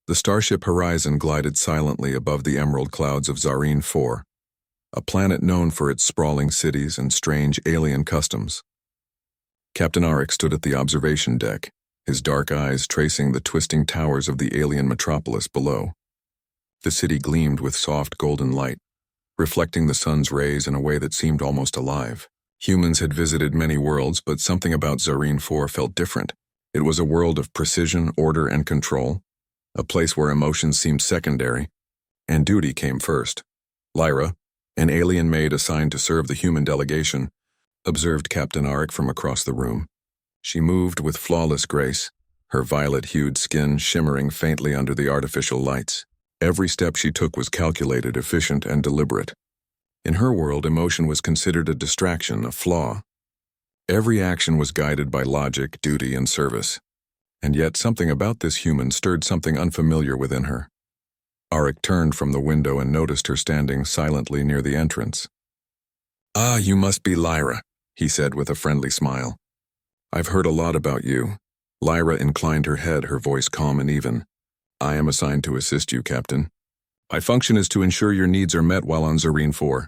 The starship Horizon glided silently above the emerald clouds of Zareen 4, a planet known for its sprawling cities and strange alien customs. Captain Arik stood at the observation deck, his dark eyes tracing the twisting towers of the alien metropolis below. The city gleamed with soft golden light, reflecting the sun's rays in a way that seemed almost alive. Humans had visited many worlds, but something about Zareen 4 felt different. It was a world of precision, order, and control, a place where emotions seemed secondary, and duty came first. Lyra, an alien maid assigned to serve the human delegation, observed Captain Arik from across the room. She moved with flawless grace, her violet-hued skin shimmering faintly under the artificial lights. Every step she took was calculated, efficient, and deliberate. In her world, emotion was considered a distraction, a flaw. Every action was guided by logic, duty, and service. And yet something about this human stirred something unfamiliar within her. Arik turned from the window and noticed her standing silently near the entrance. "Ah, you must be Lyra," he said with a friendly smile. "I've heard a lot about you." Lyra inclined her head, her voice calm and even. "I am assigned to assist you, Captain. My function is to ensure your needs are met while on Zareen 4.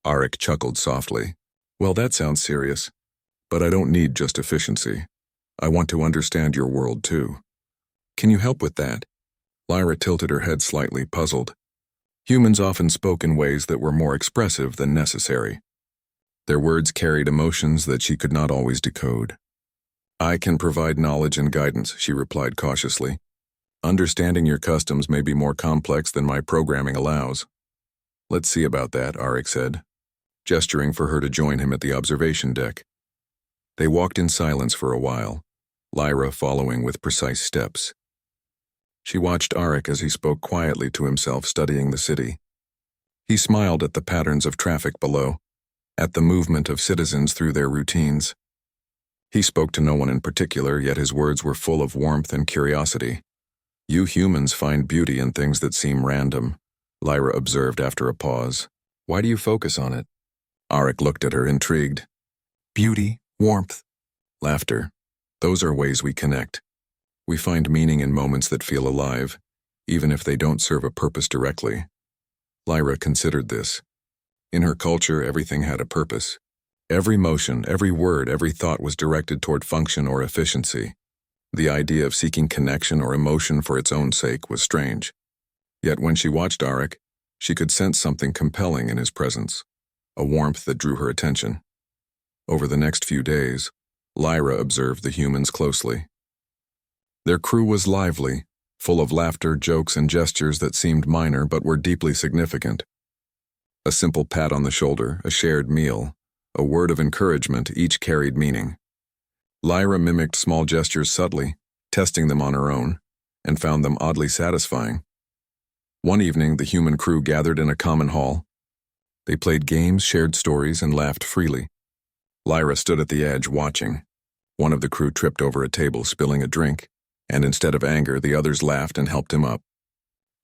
Arik chuckled softly. "Well, that sounds serious. But I don't need just efficiency. I want to understand your world, too. Can you help with that?" Lyra tilted her head slightly, puzzled. Humans often spoke in ways that were more expressive than necessary. Their words carried emotions that she could not always decode. "I can provide knowledge and guidance," she replied cautiously. "Understanding your customs may be more complex than my programming allows." "Let's see about that," Arik said, gesturing for her to join him at the observation deck. They walked in silence for a while, Lyra following with precise steps. She watched Arik as he spoke quietly to himself, studying the city. He smiled at the patterns of traffic below, at the movement of citizens through their routines. He spoke to no one in particular, yet his words were full of warmth and curiosity. "You humans find beauty in things that seem random," Lyra observed after a pause. "Why do you focus on it?" Arik looked at her, intrigued. "Beauty, warmth, laughter. Those are ways we connect. We find meaning in moments that feel alive, even if they don't serve a purpose directly." Lyra considered this. In her culture, everything had a purpose. Every motion, every word, every thought was directed toward function or efficiency. The idea of seeking connection or emotion for its own sake was strange. Yet when she watched Arik, she could sense something compelling in his presence, a warmth that drew her attention. Over the next few days, Lyra observed the humans closely. Their crew was lively, full of laughter, jokes, and gestures that seemed minor but were deeply significant. A simple pat on the shoulder, a shared meal, a word of encouragement, each carried meaning. Lyra mimicked small gestures subtly, testing them on her own, and found them oddly satisfying. One evening, the human crew gathered in a common hall. They played games, shared stories, and laughed freely. Lyra stood at the edge, watching. One of the crew tripped over a table, spilling a drink, and instead of anger, the others laughed and helped him up.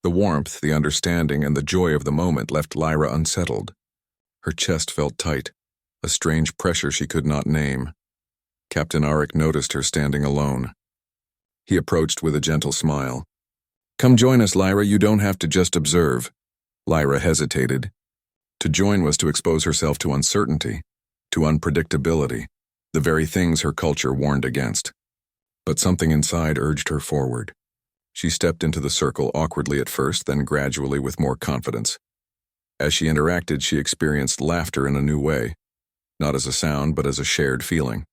The warmth, the understanding, and the joy of the moment left Lyra unsettled. Her chest felt tight, a strange pressure she could not name. Captain Arik noticed her standing alone. He approached with a gentle smile. "Come join us, Lyra. You don't have to just observe." Lyra hesitated. To join was to expose herself to uncertainty, to unpredictability, the very things her culture warned against. But something inside urged her forward. She stepped into the circle awkwardly at first, then gradually with more confidence. As she interacted, she experienced laughter in a new way, not as a sound, but as a shared feeling.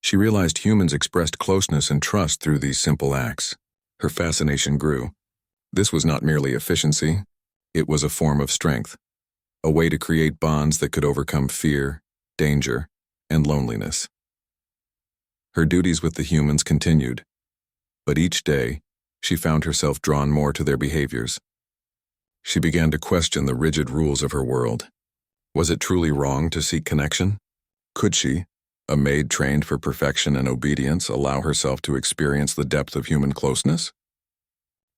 She realized humans expressed closeness and trust through these simple acts. Her fascination grew. This was not merely efficiency, it was a form of strength, a way to create bonds that could overcome fear, danger, and loneliness. Her duties with the humans continued, but each day, she found herself drawn more to their behaviors. She began to question the rigid rules of her world. Was it truly wrong to seek connection? Could she, a maid trained for perfection and obedience, allow herself to experience the depth of human closeness?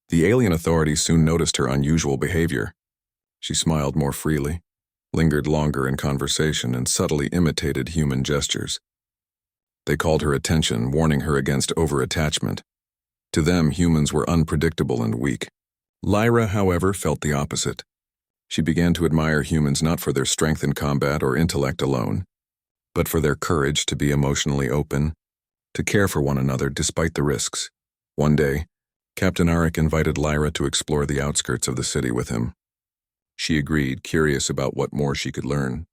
The alien authorities soon noticed her unusual behavior. She smiled more freely, lingered longer in conversation, and subtly imitated human gestures. They called her attention, warning her against over-attachment. To them, humans were unpredictable and weak. Lyra, however, felt the opposite. She began to admire humans not for their strength in combat or intellect alone, but for their courage to be emotionally open, to care for one another despite the risks. One day, Captain Arik invited Lyra to explore the outskirts of the city with him. She agreed, curious about what more she could learn.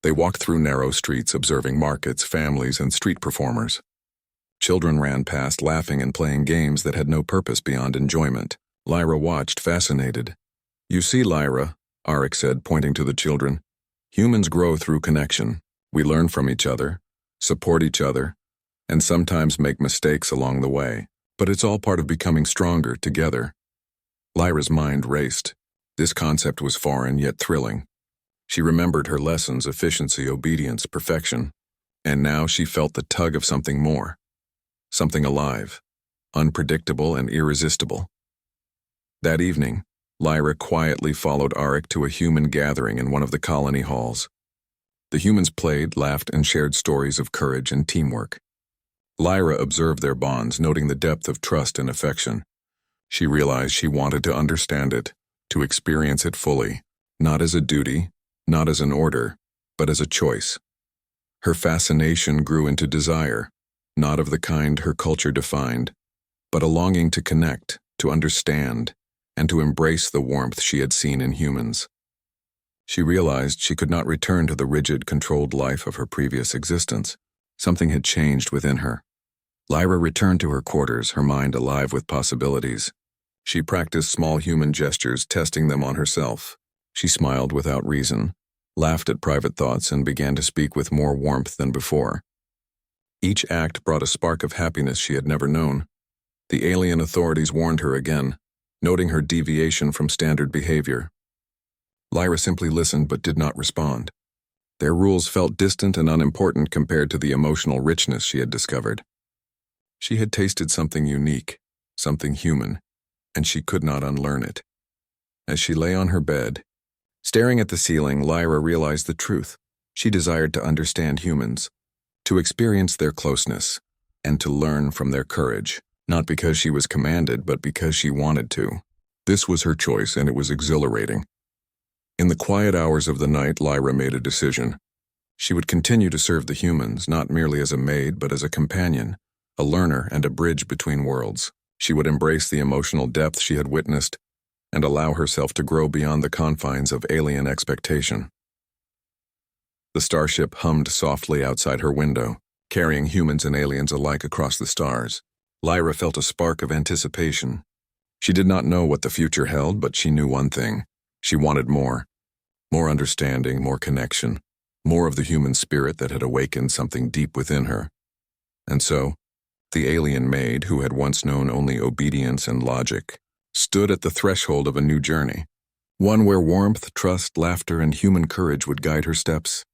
They walked through narrow streets, observing markets, families, and street performers. Children ran past, laughing and playing games that had no purpose beyond enjoyment. Lyra watched, fascinated. "You see, Lyra," Arik said, pointing to the children, "humans grow through connection. We learn from each other, support each other, and sometimes make mistakes along the way. But it's all part of becoming stronger together." Lyra's mind raced. This concept was foreign yet thrilling. She remembered her lessons: efficiency, obedience, perfection. And now she felt the tug of something more. Something alive, unpredictable and irresistible. That evening, Lyra quietly followed Arik to a human gathering in one of the colony halls. The humans played, laughed, and shared stories of courage and teamwork. Lyra observed their bonds, noting the depth of trust and affection. She realized she wanted to understand it, to experience it fully, not as a duty, not as an order, but as a choice. Her fascination grew into desire, not of the kind her culture defined, but a longing to connect, to understand, and to embrace the warmth she had seen in humans. She realized she could not return to the rigid, controlled life of her previous existence. Something had changed within her. Lyra returned to her quarters, her mind alive with possibilities. She practiced small human gestures, testing them on herself. She smiled without reason, laughed at private thoughts, and began to speak with more warmth than before. Each act brought a spark of happiness she had never known. The alien authorities warned her again, noting her deviation from standard behavior. Lyra simply listened but did not respond. Their rules felt distant and unimportant compared to the emotional richness she had discovered. She had tasted something unique, something human, and she could not unlearn it. As she lay on her bed, staring at the ceiling, Lyra realized the truth. She desired to understand humans, to experience their closeness, and to learn from their courage, not because she was commanded, but because she wanted to. This was her choice, and it was exhilarating. In the quiet hours of the night, Lyra made a decision. She would continue to serve the humans, not merely as a maid, but as a companion, a learner, and a bridge between worlds. She would embrace the emotional depth she had witnessed and allow herself to grow beyond the confines of alien expectation. The starship hummed softly outside her window, carrying humans and aliens alike across the stars. Lyra felt a spark of anticipation. She did not know what the future held, but she knew one thing. She wanted more. More understanding, more connection, more of the human spirit that had awakened something deep within her. And so, the alien maid, who had once known only obedience and logic, stood at the threshold of a new journey. One where warmth, trust, laughter, and human courage would guide her steps.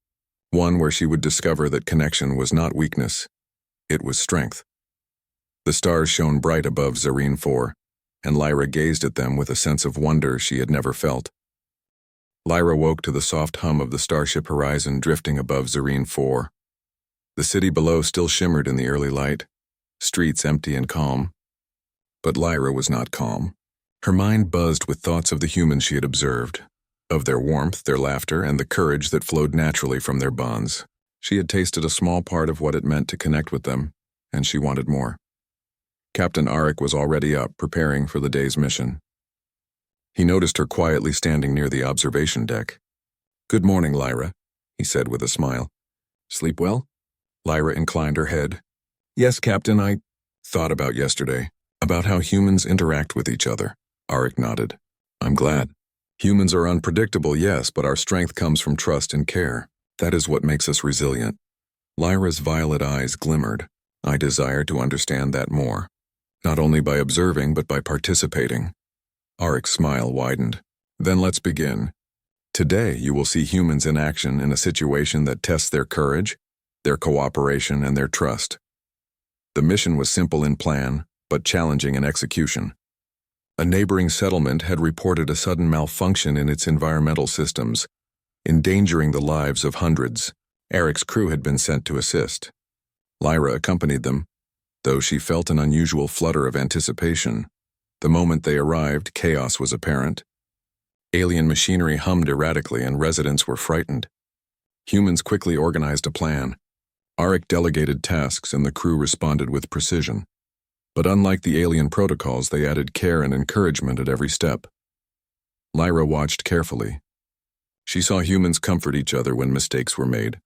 One where she would discover that connection was not weakness, it was strength. The stars shone bright above Zareen 4, and Lyra gazed at them with a sense of wonder she had never felt. Lyra woke to the soft hum of the starship horizon drifting above Zareen 4. The city below still shimmered in the early light, streets empty and calm. But Lyra was not calm. Her mind buzzed with thoughts of the humans she had observed, of their warmth, their laughter, and the courage that flowed naturally from their bonds. She had tasted a small part of what it meant to connect with them, and she wanted more. Captain Arik was already up, preparing for the day's mission. He noticed her quietly standing near the observation deck. "Good morning, Lyra," he said with a smile. "Sleep well?" Lyra inclined her head. "Yes, Captain, I thought about yesterday, about how humans interact with each other." Arik nodded. "I'm glad. Humans are unpredictable, yes, but our strength comes from trust and care. That is what makes us resilient." Lyra's violet eyes glimmered. "I desire to understand that more, not only by observing, but by participating." Arik's smile widened. "Then let's begin. Today you will see humans in action in a situation that tests their courage, their cooperation, and their trust." The mission was simple in plan, but challenging in execution. A neighboring settlement had reported a sudden malfunction in its environmental systems, endangering the lives of hundreds. Arik's crew had been sent to assist. Lyra accompanied them. Though she felt an unusual flutter of anticipation, the moment they arrived, chaos was apparent. Alien machinery hummed erratically and residents were frightened. Humans quickly organized a plan. Arik delegated tasks and the crew responded with precision. But unlike the alien protocols, they added care and encouragement at every step. Lyra watched carefully. She saw humans comfort each other when mistakes were made,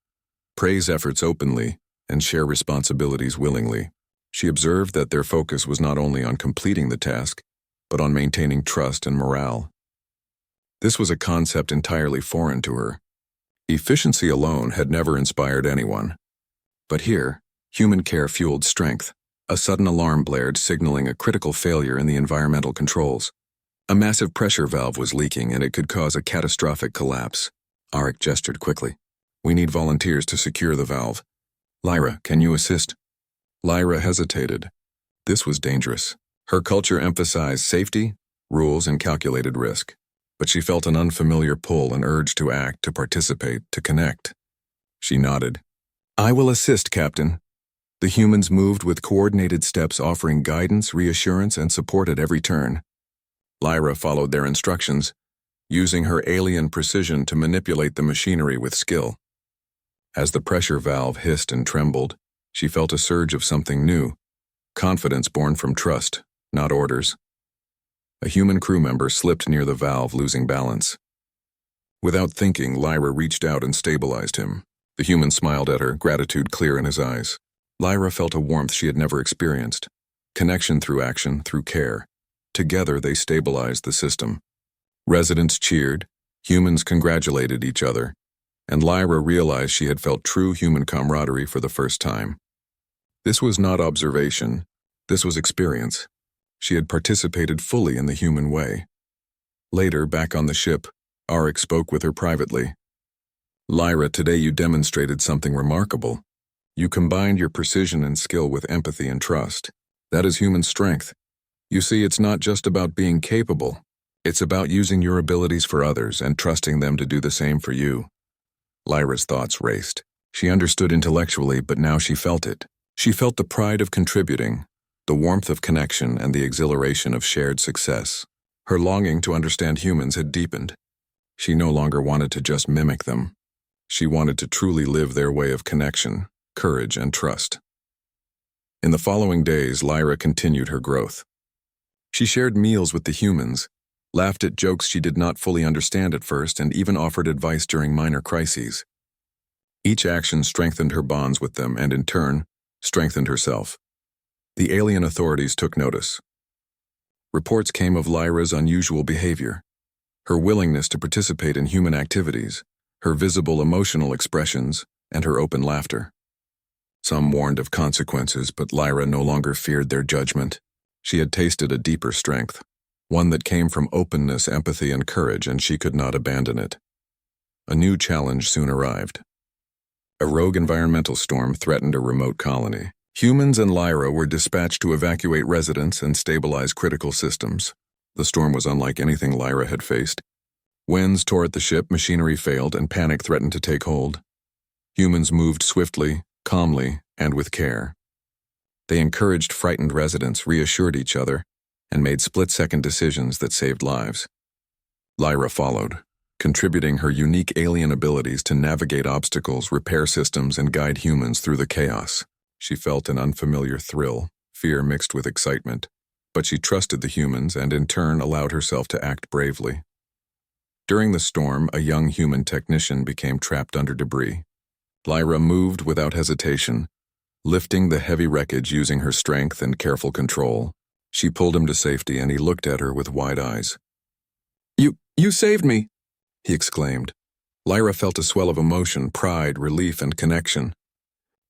praise efforts openly, and share responsibilities willingly. She observed that their focus was not only on completing the task, but on maintaining trust and morale. This was a concept entirely foreign to her. Efficiency alone had never inspired anyone. But here, human care fueled strength. A sudden alarm blared, signaling a critical failure in the environmental controls. A massive pressure valve was leaking, and it could cause a catastrophic collapse. Arik gestured quickly. "We need volunteers to secure the valve. Lyra, can you assist?" Lyra hesitated. This was dangerous. Her culture emphasized safety, rules, and calculated risk. But she felt an unfamiliar pull, an urge to act, to participate, to connect. She nodded. "I will assist, Captain." The humans moved with coordinated steps, offering guidance, reassurance, and support at every turn. Lyra followed their instructions, using her alien precision to manipulate the machinery with skill. As the pressure valve hissed and trembled, she felt a surge of something new, confidence born from trust, not orders. A human crew member slipped near the valve, losing balance. Without thinking, Lyra reached out and stabilized him. The human smiled at her, gratitude clear in his eyes. Lyra felt a warmth she had never experienced. Connection through action, through care. Together they stabilized the system. Residents cheered, humans congratulated each other, and Lyra realized she had felt true human camaraderie for the first time. This was not observation, this was experience. She had participated fully in the human way. Later, back on the ship, Arik spoke with her privately. "Lyra, today you demonstrated something remarkable. You combined your precision and skill with empathy and trust. That is human strength. You see, it's not just about being capable. It's about using your abilities for others and trusting them to do the same for you." Lyra's thoughts raced. She understood intellectually, but now she felt it. She felt the pride of contributing, the warmth of connection, and the exhilaration of shared success. Her longing to understand humans had deepened. She no longer wanted to just mimic them. She wanted to truly live their way of connection, courage, and trust. In the following days, Lyra continued her growth. She shared meals with the humans, laughed at jokes she did not fully understand at first, and even offered advice during minor crises. Each action strengthened her bonds with them and, in turn, strengthened herself. The alien authorities took notice. Reports came of Lyra's unusual behavior, her willingness to participate in human activities, her visible emotional expressions, and her open laughter. Some warned of consequences, but Lyra no longer feared their judgment. She had tasted a deeper strength, one that came from openness, empathy, and courage, and she could not abandon it. A new challenge soon arrived. A rogue environmental storm threatened a remote colony. Humans and Lyra were dispatched to evacuate residents and stabilize critical systems. The storm was unlike anything Lyra had faced. Winds tore at the ship, machinery failed, and panic threatened to take hold. Humans moved swiftly, calmly, and with care. They encouraged frightened residents, reassured each other, and made split-second decisions that saved lives. Lyra followed, contributing her unique alien abilities to navigate obstacles, repair systems, and guide humans through the chaos. She felt an unfamiliar thrill, fear mixed with excitement, but she trusted the humans and in turn allowed herself to act bravely. During the storm, a young human technician became trapped under debris. Lyra moved without hesitation, lifting the heavy wreckage using her strength and careful control. She pulled him to safety and he looked at her with wide eyes. You saved me!" he exclaimed. Lyra felt a swell of emotion, pride, relief, and connection.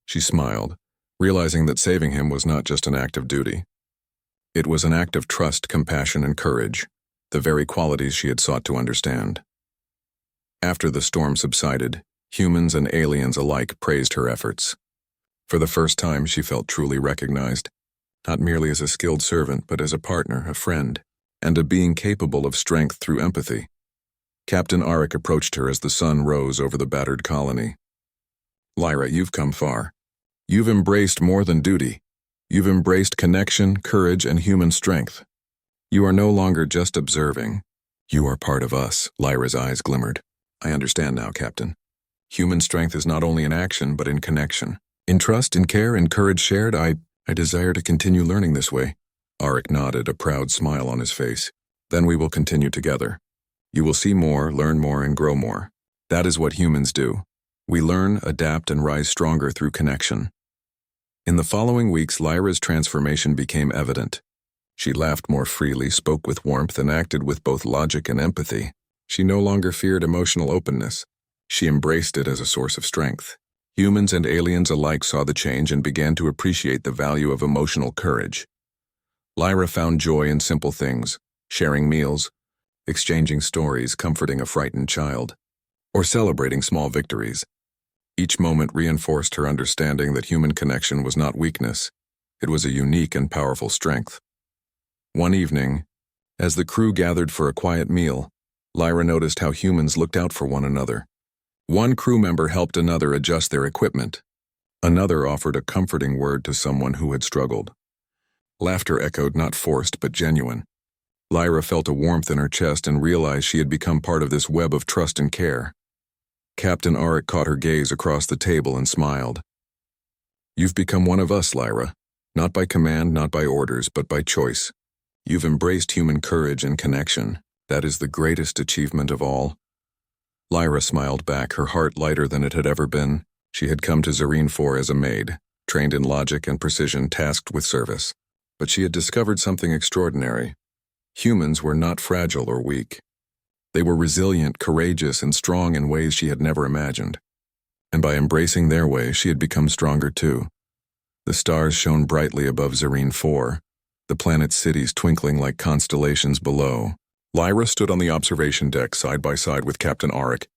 She smiled, realizing that saving him was not just an act of duty. It was an act of trust, compassion, and courage, the very qualities she had sought to understand. After the storm subsided, humans and aliens alike praised her efforts. For the first time, she felt truly recognized, not merely as a skilled servant, but as a partner, a friend, and a being capable of strength through empathy. Captain Arik approached her as the sun rose over the battered colony. "Lyra, you've come far. You've embraced more than duty. You've embraced connection, courage, and human strength. You are no longer just observing. You are part of us. Lyra's eyes glimmered. I understand now, Captain. Human strength is not only in action, but in connection. In trust, in care, in courage shared, I desire to continue learning this way. Auric nodded, a proud smile on his face. Then we will continue together. You will see more, learn more, and grow more. That is what humans do. We learn, adapt, and rise stronger through connection. In the following weeks, Lyra's transformation became evident. She laughed more freely, spoke with warmth, and acted with both logic and empathy. She no longer feared emotional openness. She embraced it as a source of strength. Humans and aliens alike saw the change and began to appreciate the value of emotional courage. Lyra found joy in simple things, sharing meals, exchanging stories, comforting a frightened child, or celebrating small victories. Each moment reinforced her understanding that human connection was not weakness. It was a unique and powerful strength. One evening, as the crew gathered for a quiet meal, Lyra noticed how humans looked out for one another. One crew member helped another adjust their equipment. Another offered a comforting word to someone who had struggled. Laughter echoed, not forced but genuine. Lyra felt a warmth in her chest and realized she had become part of this web of trust and care. Captain Auric caught her gaze across the table and smiled. You've become one of us, Lyra. Not by command, not by orders, but by choice. You've embraced human courage and connection. That is the greatest achievement of all. Lyra smiled back, her heart lighter than it had ever been. She had come to Zareen 4 as a maid, trained in logic and precision, tasked with service. But she had discovered something extraordinary. Humans were not fragile or weak. They were resilient, courageous, and strong in ways she had never imagined. And by embracing their way, she had become stronger too. The stars shone brightly above Zareen 4, the planet's cities twinkling like constellations below. Lyra stood on the observation deck side by side with Captain Auric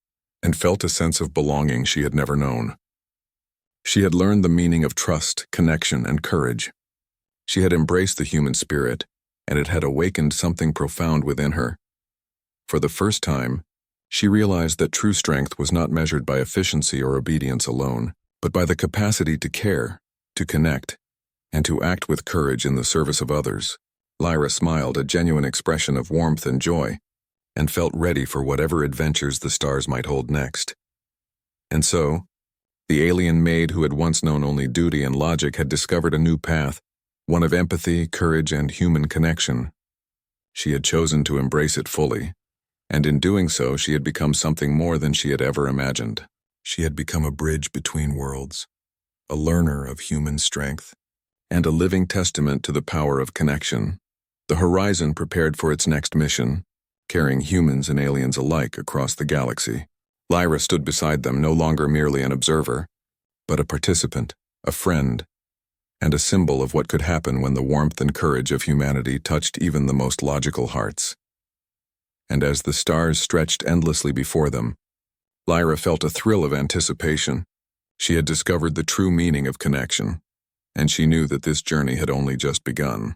and felt a sense of belonging she had never known. She had learned the meaning of trust, connection, and courage. She had embraced the human spirit, and it had awakened something profound within her. For the first time, she realized that true strength was not measured by efficiency or obedience alone, but by the capacity to care, to connect, and to act with courage in the service of others. Lyra smiled, a genuine expression of warmth and joy, and felt ready for whatever adventures the stars might hold next. And so, the alien maid who had once known only duty and logic had discovered a new path, one of empathy, courage, and human connection. She had chosen to embrace it fully, and in doing so she had become something more than she had ever imagined. She had become a bridge between worlds, a learner of human strength, and a living testament to the power of connection. The Horizon prepared for its next mission, carrying humans and aliens alike across the galaxy. Lyra stood beside them, no longer merely an observer, but a participant, a friend, and a symbol of what could happen when the warmth and courage of humanity touched even the most logical hearts. And as the stars stretched endlessly before them, Lyra felt a thrill of anticipation. She had discovered the true meaning of connection, and she knew that this journey had only just begun.